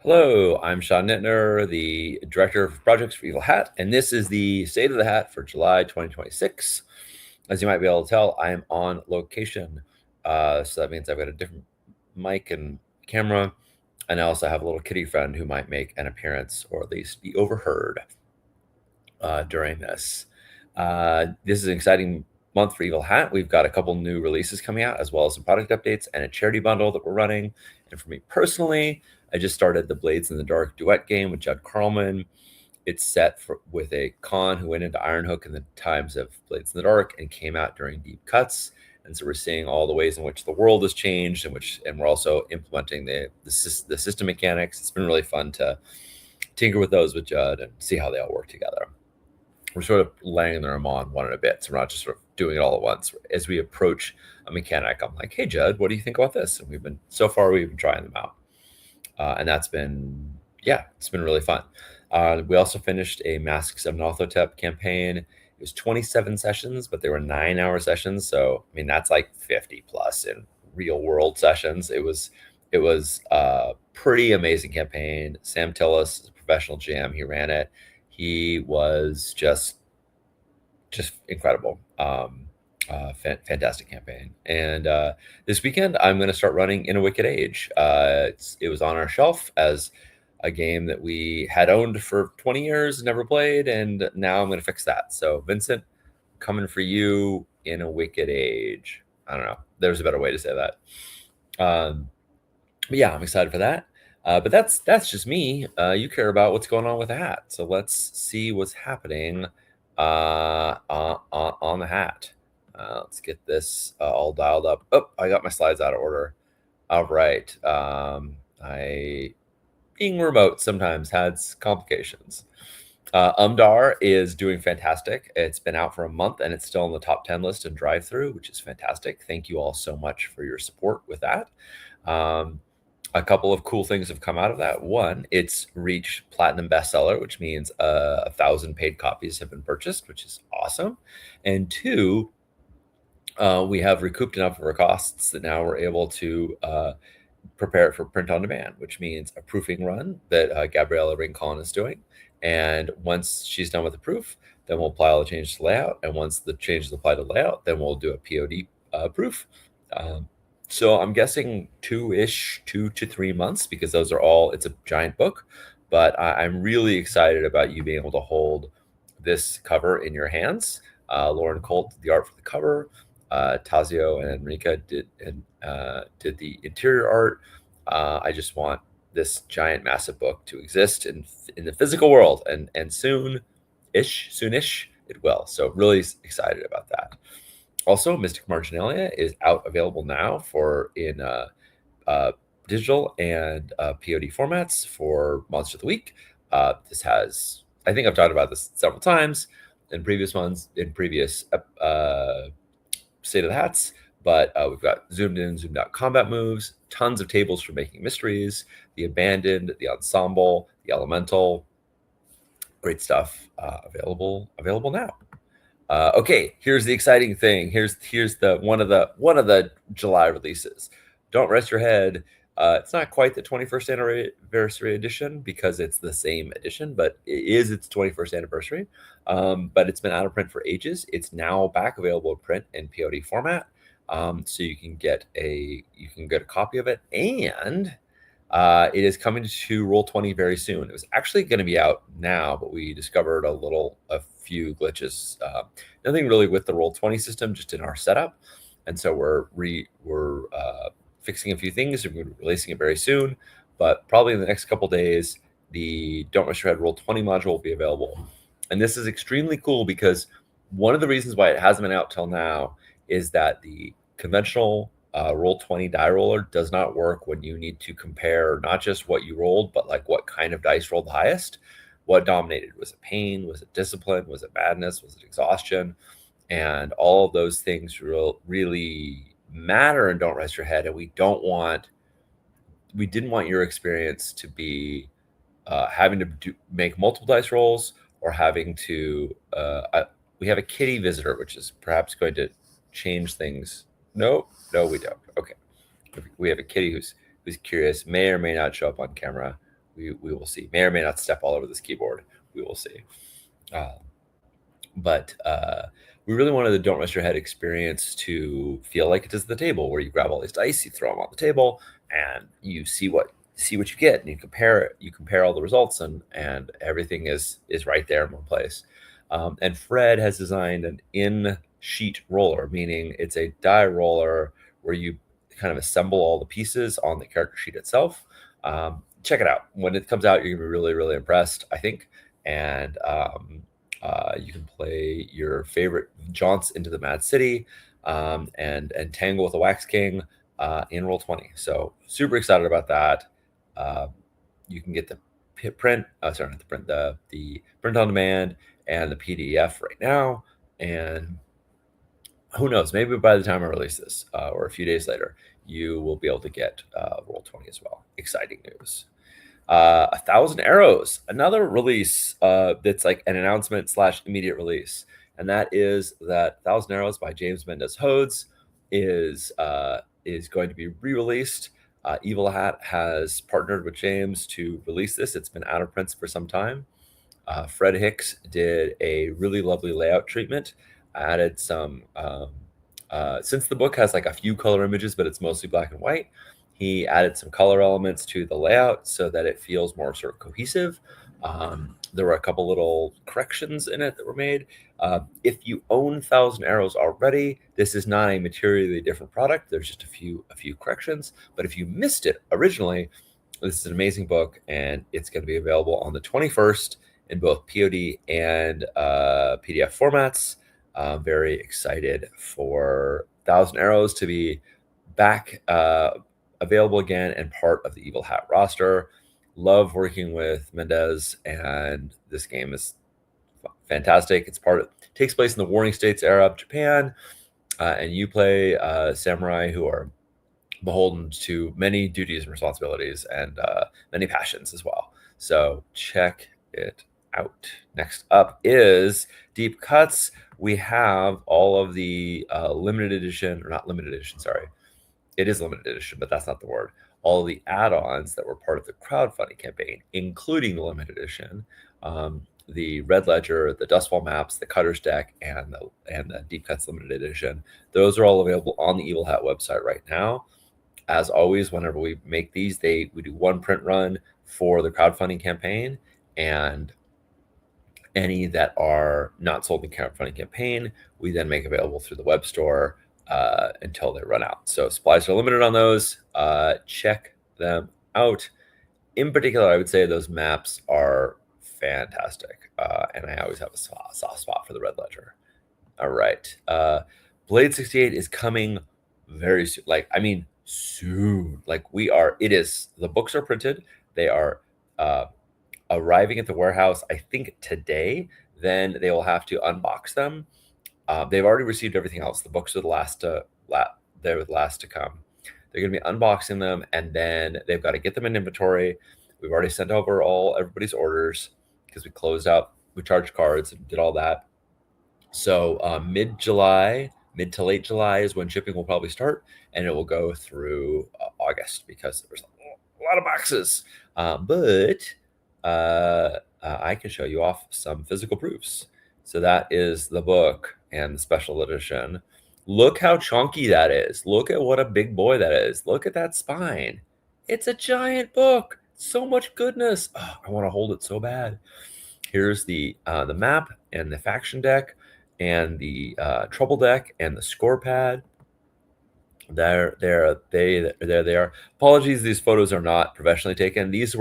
Hello, I'm Sean Nittner, the Director of Projects for Evil Hat, and this is the State of the Hat for July 2026. As you might be able to tell, I am on location. So that means I've got a different mic and camera, and I also have a little kitty friend who might make an appearance or at least be overheard during this. This is an exciting month for Evil Hat. We've got a couple new releases coming out, as well as some product updates and a charity bundle that we're running. And for me personally, I just started the Blades in the Dark duet game with Judd Carlman. It's set with a Khan who went into Ironhook in the times of Blades in the Dark and came out during Deep Cuts. And so we're seeing all the ways in which the world has changed, and we're also implementing the system mechanics. It's been really fun to tinker with those with Judd and see how they all work together. We're sort of laying them on one at a bit, so we're not just sort of doing it all at once. As we approach a mechanic, I'm like, "Hey, Judd, what do you think about this?" And we've been trying them out, and that's been it's been really fun. We also finished a Masks of Nothotep campaign. It was 27 sessions, but they were 9-hour sessions. So I mean, that's like 50 plus in real world sessions. It was a pretty amazing campaign. Sam Tillis is a professional GM. He ran it. He was just incredible. Fantastic campaign. And this weekend, I'm going to start running In a Wicked Age. It was on our shelf as a game that we had owned for 20 years, never played, and now I'm going to fix that. So, Vincent, coming for you, In a Wicked Age. I don't know. There's a better way to say that. But yeah, I'm excited for that. But that's just me. You care about what's going on with the hat. So let's see what's happening on the hat. Let's get this all dialed up. Oh, I got my slides out of order. All right. Being remote sometimes has complications. Umdaar is doing fantastic. It's been out for a month and it's still in the top 10 list in drive-through, which is fantastic. Thank you all so much for your support with that. A couple of cool things have come out of that. One, it's reached platinum bestseller, which means 1,000 paid copies have been purchased, which is awesome. And two, we have recouped enough of our costs that now we're able to prepare it for print on demand, which means a proofing run that Gabriella Rincon is doing. And once she's done with the proof, then we'll apply all the changes to layout. And once the changes apply to layout, then we'll do a POD proof. So I'm guessing 2 to 3 months, because it's a giant book. But I'm really excited about you being able to hold this cover in your hands. Lauren Colt did the art for the cover. Tazio and Enrica did the interior art. I just want this giant, massive book to exist in the physical world, and soonish it will. So really excited about that. Also, Mystic Marginalia is available now in digital and POD formats for Monster of the Week. I think I've talked about this several times in previous State of the Hats, but we've got zoomed in, zoomed out combat moves, tons of tables for making mysteries, the Abandoned, the Ensemble, the Elemental. Great stuff available now. Okay, here's the exciting thing. Here's the one of the July releases. Don't Rest Your Head. It's not quite the 21st anniversary edition because it's the same edition, but it is its 21st anniversary. But it's been out of print for ages. It's now back available in print in POD format, so you can get a copy of it, and it is coming to Roll20 very soon. It was actually going to be out now, but we discovered a few glitches. Nothing really with the Roll20 system, just in our setup. And so we're fixing a few things. We're releasing it very soon, but probably in the next couple days, the Don't Rest Your Head Roll20 module will be available. And this is extremely cool because one of the reasons why it hasn't been out till now is that the conventional Roll20 die roller does not work when you need to compare not just what you rolled, but like what kind of dice rolled the highest. What dominated? Was it pain? Was it discipline? Was it madness? Was it exhaustion? And all of those things really matter and Don't Rest Your Head. And we didn't want your experience to be having to make multiple dice rolls, or having to we have a kitty visitor, which is perhaps going to change things. No, we don't. Okay. We have a kitty who's curious, may or may not show up on camera. we will see. May or may not step all over this keyboard. We will see. But we really wanted the Don't Rest Your Head experience to feel like it is the table, where you grab all these dice, you throw them on the table, and you see what you get, and you compare all the results, and everything is right there in one place. And Fred has designed an in-sheet roller, meaning it's a die roller where you kind of assemble all the pieces on the character sheet itself. Check it out. When it comes out, you're gonna be really, really impressed, I think. And you can play your favorite jaunts into the Mad City, and tangle with the Wax King in Roll20. So super excited about that. You can get the print, sorry, not the print, the print on demand and the PDF right now. And who knows, maybe by the time I release this, or a few days later, you will be able to get Roll20 as well. Exciting news. 1,000 Arrows, another release that's like an announcement / immediate release, and that is that 1,000 Arrows by James Mendez Hodes is going to be re-released. Evil Hat has partnered with James to release this. It's been out of prints for some time. Fred Hicks did a really lovely layout treatment, added some, since the book has like a few color images, but it's mostly black and white, he added some color elements to the layout so that it feels more sort of cohesive. There were a couple little corrections in it that were made. If you own 1,000 Arrows already, this is not a materially different product. There's just a few corrections. But if you missed it originally, this is an amazing book, and it's going to be available on the 21st in both POD and PDF formats. Very excited for 1,000 Arrows to be back, available again, and part of the Evil Hat roster. Love working with Mendez, and this game is fantastic. Takes place in the Warring States era of Japan, and you play samurai who are beholden to many duties and responsibilities, and many passions as well. So check it out. Next up is Deep Cuts. We have all of the limited edition, or not limited edition, sorry. It is limited edition, but that's not the word. All the add-ons that were part of the crowdfunding campaign, including the limited edition, the Red Ledger, the Dustfall maps, the Cutter's deck, and the Deep Cuts limited edition. Those are all available on the Evil Hat website right now. As always, whenever we make these, we do one print run for the crowdfunding campaign, and any that are not sold in the crowdfunding campaign, we then make available through the web store until they run out. So supplies are limited on those. Check them out. In particular, I would say those maps are fantastic, and I always have a soft spot for the Red Ledger. All right. Blade 68 is coming very soon. Soon. The books are printed. They are arriving at the warehouse, I think today. Then they will have to unbox them. They've already received everything else. The books are the last to come. They're going to be unboxing them, and then they've got to get them in inventory. We've already sent over everybody's orders because we closed out, we charged cards and did all that. So mid to late July is when shipping will probably start, and it will go through August because there's a lot of boxes. But I can show you off some physical proofs. So that is the book and the special edition. Look how chunky that is. Look at what a big boy that is. Look at that spine. It's a giant book. So much goodness. Oh, I want to hold it so bad. Here's the map and the faction deck and the trouble deck and the score pad. There they are. Apologies, these photos are not professionally taken. These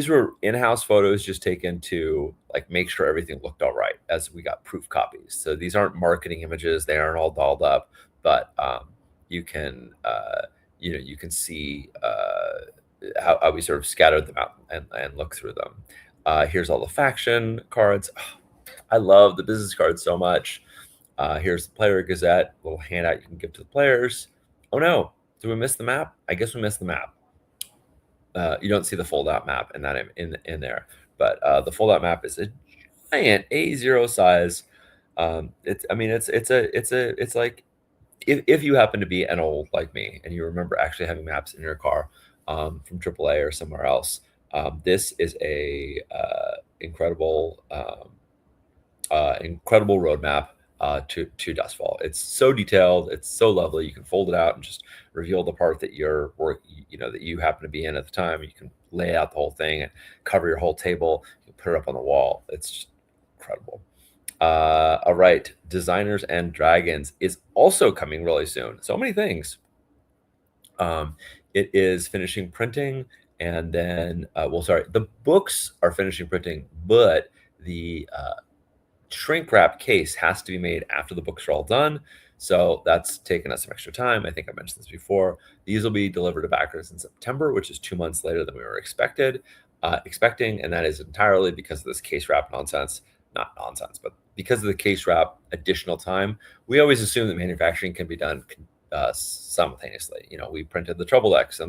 were in-house photos just taken to make sure everything looked all right, as we got proof copies. So these aren't marketing images. They aren't all dolled up, but you can see how we sort of scattered them out and look through them. Here's all the faction cards. Oh, I love the business cards so much. Here's the player gazette, little handout you can give to the players. Oh no, did we miss the map? I guess we missed the map. You don't see the fold-out map in in there, but the fold-out map is a giant A0 size. It's like if you happen to be an old like me and you remember actually having maps in your car from AAA or somewhere else, This is a incredible roadmap to Dustfall. It's so detailed, it's so lovely. You can fold it out and just reveal the part that that you happen to be in at the time. You can lay out the whole thing and cover your whole table. You can put it up on the wall. It's just incredible. All right, Designers and Dragons is also coming really soon. So many things. It is finishing printing, and then, the books are finishing printing, but the shrink wrap case has to be made after the books are all done. So that's taken us some extra time. I think I mentioned this before. These will be delivered to backers in September, which is 2 months later than we were expecting, and that is entirely because of this case wrap nonsense. Not nonsense, but because of the case wrap additional time. We always assume that manufacturing can be done simultaneously. We printed the trouble decks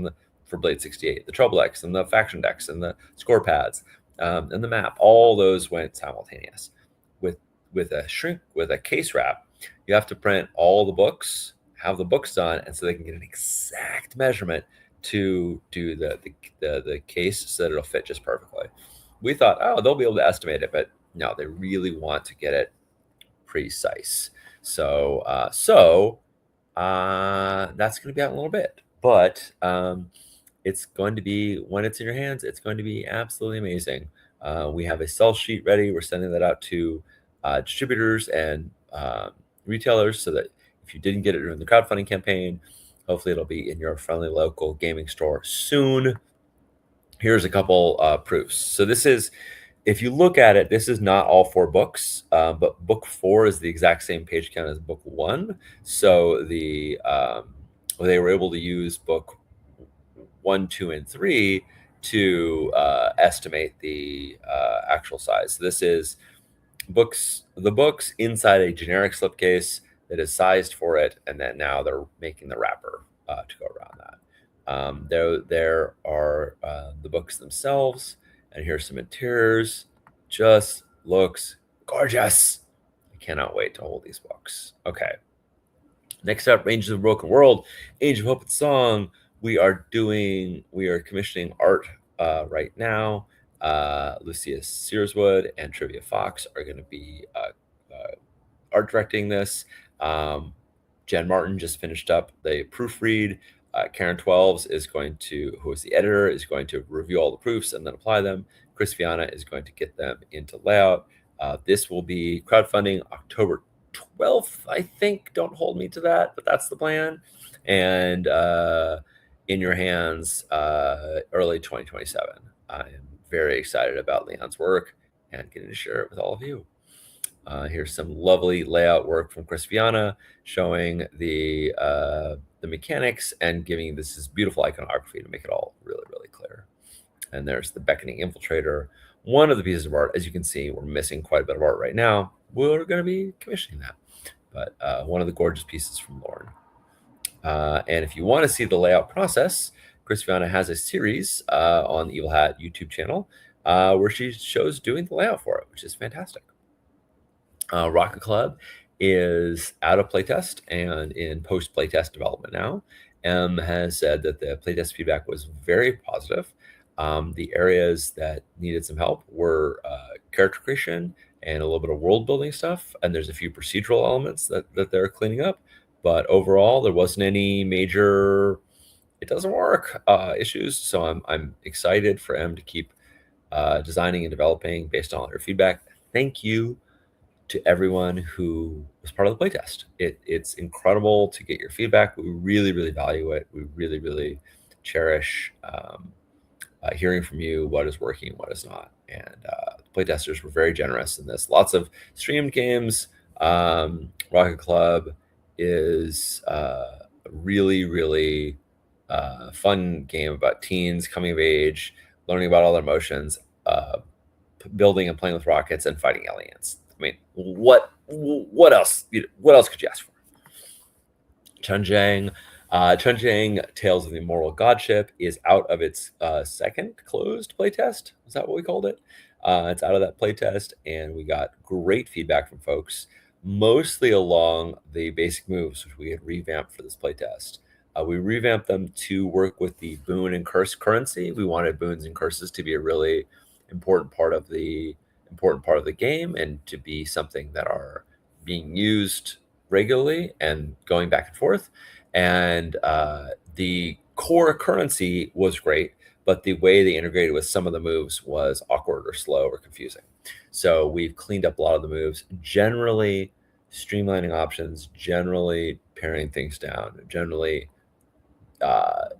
for Blade 68, the trouble decks and the faction decks and the score pads and the map. All those went simultaneous. With a case wrap, you have to print all the books, have the books done, and so they can get an exact measurement to do the case so that it'll fit just perfectly. We thought, oh, they'll be able to estimate it, but no, they really want to get it precise. So that's going to be out in a little bit, but it's going to be, when it's in your hands, it's going to be absolutely amazing. We have a sell sheet ready. We're sending that out to distributors and retailers so that if you didn't get it during the crowdfunding campaign, hopefully it'll be in your friendly local gaming store soon. Here's a couple proofs. So this is, if you look at it, this is not all 4 books, but book 4 is the exact same page count as book 1. So they were able to use book 1, 2, and 3 to estimate the actual size. So this is the books inside a generic slipcase that is sized for it, and then now they're making the wrapper to go around that. There are the books themselves, and here's some interiors. Just looks gorgeous. I cannot wait to hold these books. Okay. Next up, Rangers of the Broken World, Age of Hope and Song. We are commissioning art right now. Lucius Searswood and Trivia Fox are going to be art directing this. Jen Martin just finished up the proofread. Karen Twelves who is the editor, is going to review all the proofs and then apply them. Chris Viana is going to get them into layout. This will be crowdfunding October 12th, I think. Don't hold me to that, but that's the plan. And in your hands early 2027. I am very excited about Leon's work and getting to share it with all of you. Here's some lovely layout work from Chris Viana showing the mechanics and giving this beautiful iconography to make it all really, really clear. And there's the Beckoning Infiltrator. One of the pieces of art, as you can see, we're missing quite a bit of art right now. We're going to be commissioning that. But one of the gorgeous pieces from Lauren. And if you want to see the layout process, Chris Viana has a series on the Evil Hat YouTube channel where she shows doing the layout for it, which is fantastic. Rocket Club is out of playtest and in post playtest development now. M has said that the playtest feedback was very positive. The areas that needed some help were character creation and a little bit of world building stuff, and there's a few procedural elements that they're cleaning up. But overall, there wasn't any major "it doesn't work" issues. So I'm excited for M to keep designing and developing based on their feedback. Thank you to everyone who was part of the playtest. It's incredible to get your feedback. We really, really value it. We really, really cherish hearing from you what is working, what is not. And playtesters were very generous in this. Lots of streamed games. Rocket Club is a really, really fun game about teens coming of age, learning about all their emotions, building and playing with rockets, and fighting aliens. I mean, what else? What else could you ask for? Chunjang Tales of the Immortal Godship is out of its second closed playtest. Is that what we called it? It's out of that playtest, and we got great feedback from folks, mostly along the basic moves, which we had revamped for this playtest. We revamped them to work with the boon and curse currency. We wanted boons and curses to be a really important part of the game, and to be something that are being used regularly and going back and forth. And the core currency was great, but the way they integrated with some of the moves was awkward or slow or confusing. So we've cleaned up a lot of the moves, generally streamlining options, generally paring things down, generally uh,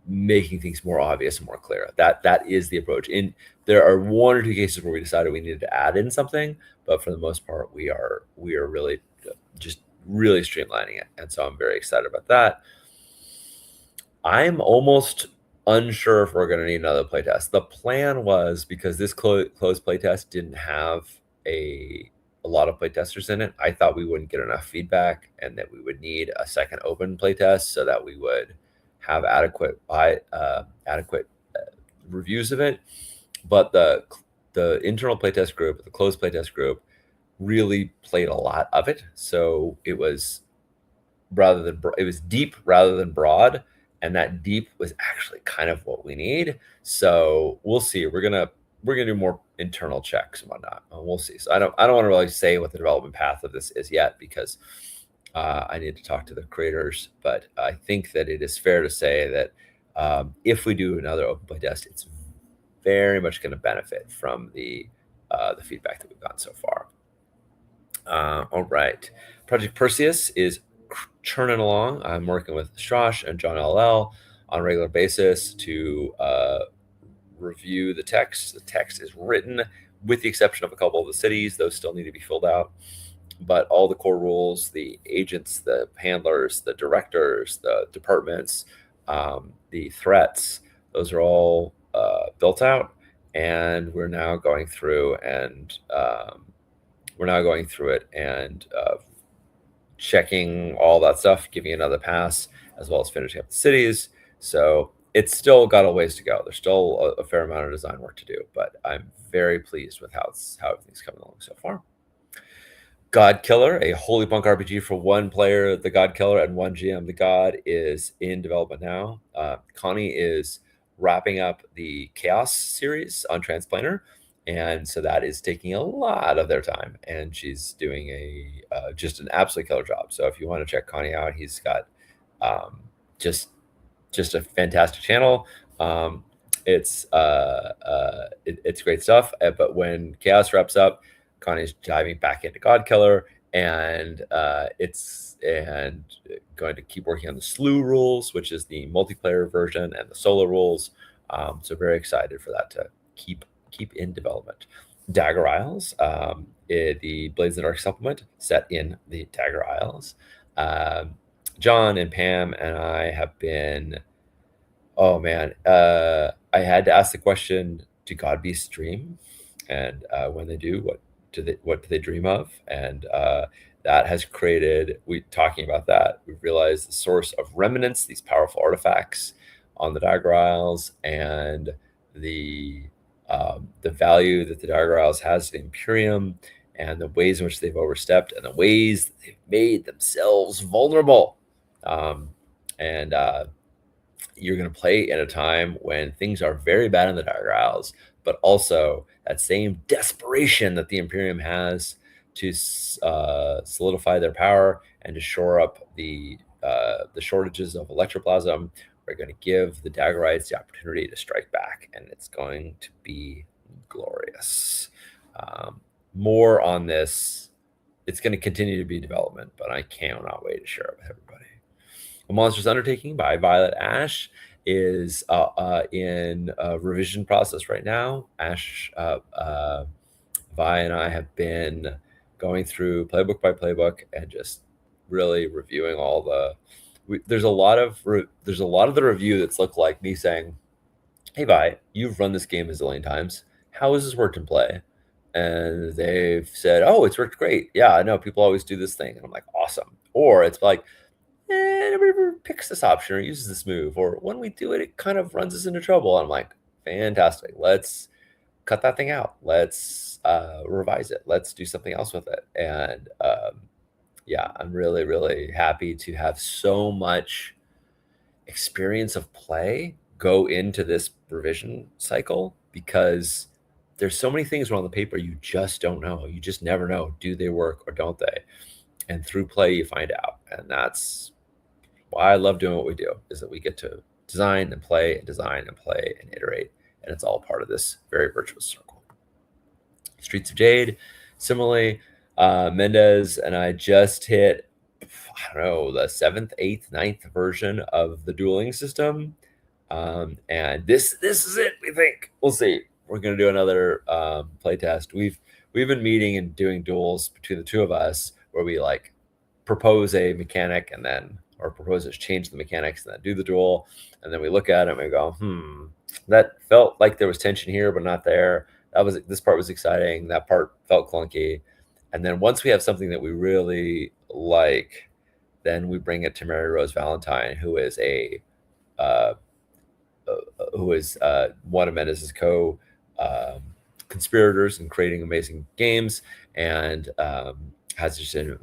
making things more obvious and more clear. That is the approach. In there are one or two cases where we decided we needed to add in something, but for the most part, we are really just really streamlining it, and so I'm very excited about that. I'm almost unsure if we're going to need another playtest. The plan was, because this closed playtest didn't have a lot of playtesters in it, I thought we wouldn't get enough feedback and that we would need a second open playtest so that we would have adequate reviews of it. But the internal playtest group, the closed playtest group, really played a lot of it. So it was deep rather than broad, and that deep was actually kind of what we need. So we'll see. We're gonna do more internal checks and whatnot. We'll see. So I don't want to really say what the development path of this is yet, because I need to talk to the creators. But I think that it is fair to say that if we do another open play test, it's very much going to benefit from the feedback that we've gotten so far. All right. Project Perseus is churning along. I'm working with Strash and John LL on a regular basis to review the text. The text is written, with the exception of a couple of the cities. Those still need to be filled out. But all the core rules, the agents, the handlers, the directors, the departments, the threats, those are all built out. And we're now going through and checking all that stuff, giving another pass, as well as finishing up the cities. So it's still got a ways to go. There's still a fair amount of design work to do, but I'm very pleased with how everything's coming along so far. Godkiller, a holy punk RPG for one player, the Godkiller, and one GM, the God, is in development now. Connie is wrapping up the Chaos series on Transplanar, and so that is taking a lot of their time, and she's doing just an absolute killer job. So if you want to check Connie out, he's got just a fantastic channel. It's great stuff. But when Chaos wraps up, Connie's diving back into Godkiller, and going to keep working on the slew rules, which is the multiplayer version, and the solo rules. So very excited for that to keep in development. Dagger Isles, the Blades in the Dark supplement set in the Dagger Isles. John and Pam and I have been. Oh man, I had to ask the question: do God beasts dream? And when they do, what do they dream of? And that has created. Talking about that, we've realized the source of remnants, these powerful artifacts on the Dagger Isles, and the value that the Dagger Isles has to the Imperium, and the ways in which they've overstepped, and the ways that they've made themselves vulnerable. And you're going to play at a time when things are very bad in the Dagger Isles, but also that same desperation that the Imperium has to solidify their power and to shore up the shortages of electroplasm are going to give the Daggerites the opportunity to strike back, and it's going to be glorious. More on this. It's going to continue to be development, but I cannot wait to share it with everybody. A Monstrous Undertaking by Violet Ash is in a revision process right now. Ash, Vi, and I have been going through playbook by playbook and just really reviewing all the. There's a lot of the review that's looked like me saying, "Hey, Vi, you've run this game a zillion times. How has this worked in play?" And they've said, "Oh, it's worked great. Yeah, I know people always do this thing." And I'm like, "Awesome." Or it's like, nobody ever picks this option or uses this move, or when we do it, it kind of runs us into trouble. And I'm like, fantastic. Let's cut that thing out. Let's revise it. Let's do something else with it. And Yeah, I'm really, really happy to have so much experience of play go into this revision cycle because there's so many things on the paper you just don't know. You just never know. Do they work or don't they? And through play, you find out. And that's why I love doing what we do, is that we get to design and play and design and play and iterate. And it's all part of this very virtuous circle. Streets of Jade, similarly, Mendez and I just hit, I don't know, the 7th, 8th, 9th version of the dueling system. And this is it, we think. We'll see. We're going to do another play test. We've been meeting and doing duels between the two of us where we like propose a mechanic and then, or propose to change the mechanics and then do the duel. And then we look at it and we go, that felt like there was tension here, but not there. This part was exciting. That part felt clunky. And then once we have something that we really like, then we bring it to Mary Rose Valentine, who is one of Mendez's conspirators in creating amazing games, and has just a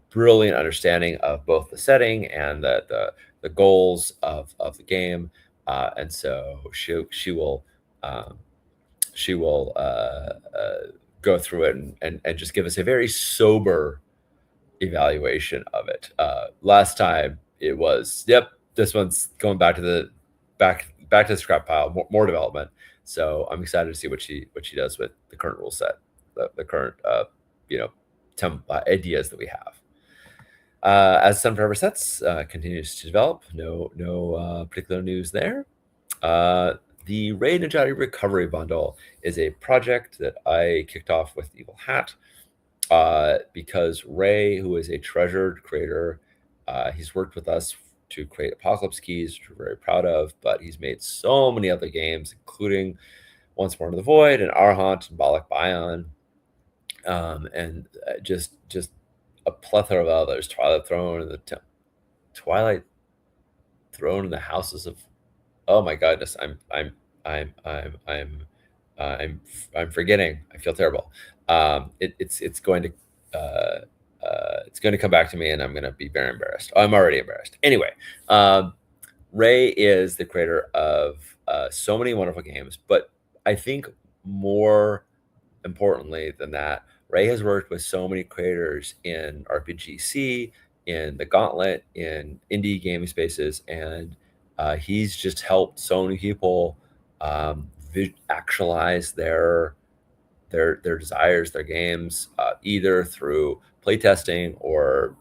brilliant understanding of both the setting and the goals of the game. And so she will go through it and just give us a very sober evaluation of it. Last time it was, yep, this one's going back to the scrap pile, more development. So I'm excited to see what she does with the current rule set, the current ideas that we have. As Sun Forever Sets continues to develop, no particular news there. The Ray Nedjadi Recovery Bundle is a project that I kicked off with Evil Hat because Ray, who is a treasured creator, he's worked with us to create Apocalypse Keys, which we're very proud of, but he's made so many other games, including Once More in the Void and Arhant and Balak Bion, and just a plethora of others. Twilight Throne and the Houses of. Oh my goodness, I'm forgetting. I feel terrible. It's going to come back to me, and I'm going to be very embarrassed. I'm already embarrassed. Anyway, Ray is the creator of so many wonderful games, but I think more importantly than that, Ray has worked with so many creators in RPGC, in the Gauntlet, in indie gaming spaces, and he's just helped so many people actualize their desires, their games, either through playtesting or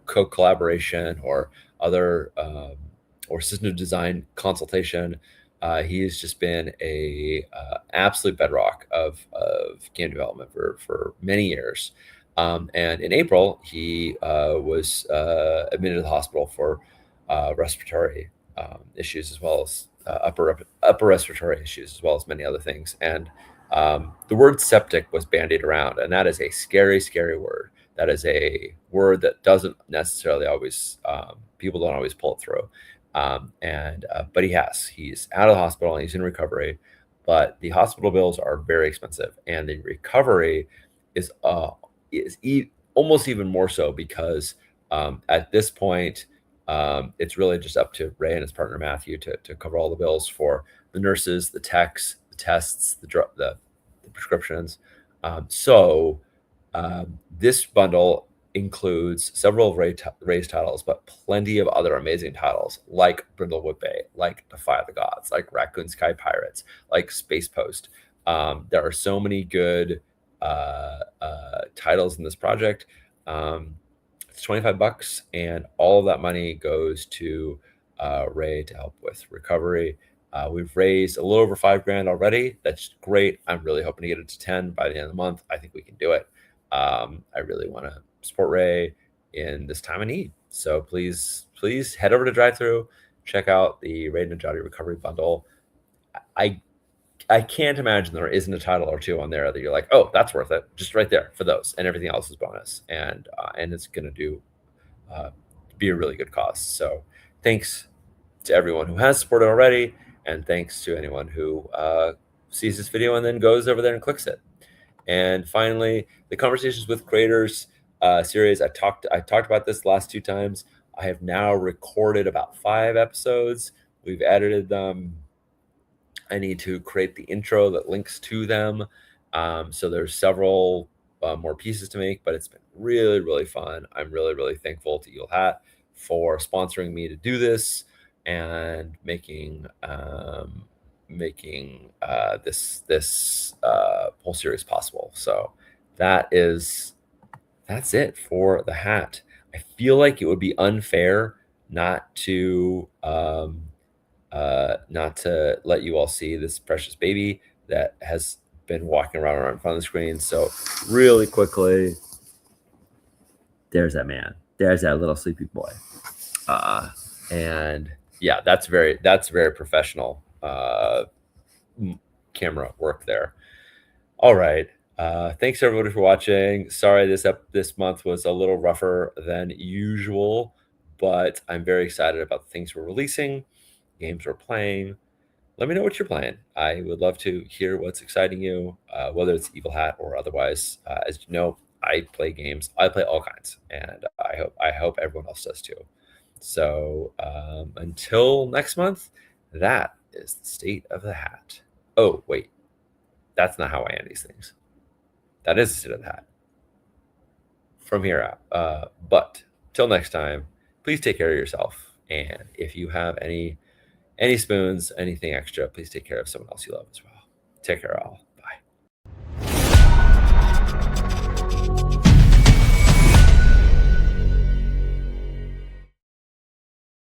co-collaboration or other or system design consultation. He has just been a absolute bedrock of game development for many years. And in April, he was admitted to the hospital for respiratory issues, as well as upper respiratory issues, as well as many other things. And the word septic was bandied around, and that is a scary, scary word. That is a word that doesn't necessarily always, people don't always pull it through. But he's out of the hospital and he's in recovery, but the hospital bills are very expensive, and the recovery is almost even more so because at this point, it's really just up to Ray and his partner Matthew to cover all the bills for the nurses, the techs, the tests, the prescriptions. This bundle includes several of Ray's titles, but plenty of other amazing titles like Brindlewood Bay, like Defy the Gods, like Raccoon Sky Pirates, like Space Post. There are so many good titles in this project. It's $25, and all of that money goes to Ray to help with recovery. We've raised a little over $5,000 already. That's great. I'm really hoping to get it to 10 by the end of the month. I think we can do it. I really want to support Ray in this time of need. So please head over to DriveThru, check out the Ray Nedjadi Recovery Bundle. I can't imagine there isn't a title or two on there that you're like, oh, that's worth it, just right there for those, and everything else is bonus, and it's going to be a really good cause. So thanks to everyone who has supported already, and thanks to anyone who sees this video and then goes over there and clicks it. And finally, the conversations with creators. series. I talked about this the last 2 times. I have now recorded about 5 episodes. We've edited them. I need to create the intro that links to them. So there's several more pieces to make, but it's been really, really fun. I'm really, really thankful to Eagle Hat for sponsoring me to do this and making this whole series possible. So that's it for the hat. I feel like it would be unfair not to not to let you all see this precious baby that has been walking around in front of the screen. So really quickly, there's that man. There's that little sleepy boy. And yeah, that's very professional camera work there. All right. Thanks everybody for watching. Sorry this month was a little rougher than usual, but I'm very excited about the things we're releasing, games we're playing. Let me know what you're playing. I would love to hear what's exciting you, whether it's Evil Hat or otherwise. As you know, I play games. I play all kinds, and I hope everyone else does too. So until next month, that is the state of the hat. Oh wait, that's not how I end these things. That is the state of the hat from here out. But till next time, please take care of yourself. And if you have any spoons, anything extra, please take care of someone else you love as well. Take care, all.